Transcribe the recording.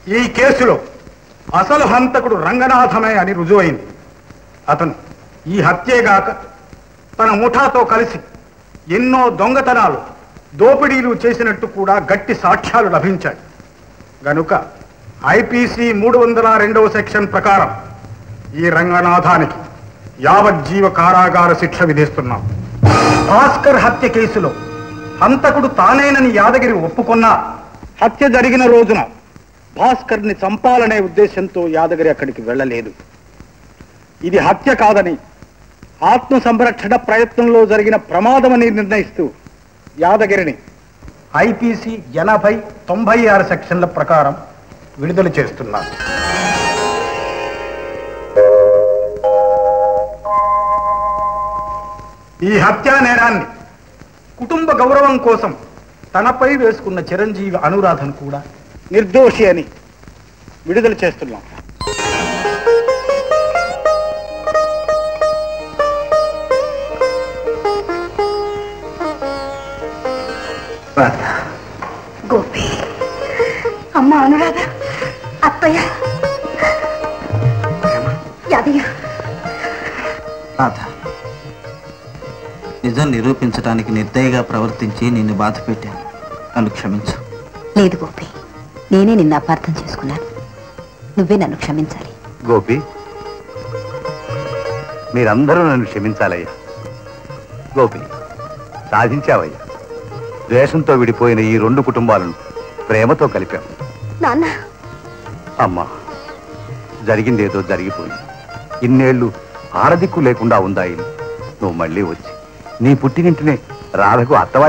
ఈ కేసులో అసలు హంతకుడు రంగనాథమే అని రుజువైంది. అతను ఈ హత్యేగాక తన ముఠాతో కలిసి ఎన్నో దొంగతనాలు, దోపిడీలు చేసినట్టు కూడా గట్టి సాక్ష్యాలు లభించాయి. గనుక ఐపీసీ 302వ సెక్షన్ ప్రకారం ఈ రంగనాథానికి యావజ్జీవ కారాగార శిక్ష విధిస్తున్నాం. భాస్కర్ హత్య కేసులో హంతకుడు తానేనని యాదగిరి ఒప్పుకున్నా హత్య జరిగిన రోజున భాస్కర్ని చంపాలనే ఉద్దేశంతో యాదగిరి అక్కడికి వెళ్ళలేదు. ఇది హత్య కాదని, ఆత్మ సంరక్షణ ప్రయత్నంలో జరిగిన ప్రమాదమని నిర్ణయిస్తూ యాదగిరిని ఐపీసీ 80, 96 సెక్షన్ల ప్రకారం విడుదల చేస్తున్నారు. ఈ హత్యా నేరాన్ని కుటుంబ గౌరవం కోసం తనపై వేసుకున్న చిరంజీవి అనురాధను కూడా నిర్దోషి అని విడుదల చేస్తున్నాం. గోపి, అమ్మ అనురాధ, అత్తయ్య, యాదయ్య. నిజం నిరూపించడానికి నిర్దయగా ప్రవర్తించి నిన్ను బాధ పెట్టాను. నన్ను క్షమించు. లేదు గోపి, నేనే నిన్ను అపార్థం చేసుకున్నాను. నువ్వే నన్ను క్షమించాలి. గోపి, మీరందరూ నన్ను క్షమించాలయ్యా. గోపి, సాధించావయ్యా. ద్వేషంతో విడిపోయిన ఈ 2 కుటుంబాలను ప్రేమతో కలిపాం. నాన్న, అమ్మా, జరిగిందేదో జరిగిపోయింది. ఇన్నేళ్లు ఆరదిక్కు లేకుండా ఉందా ఇల్లు. నువ్వు మళ్ళీ వచ్చి నీ పుట్టినింటినే రాధకు అత్తవారి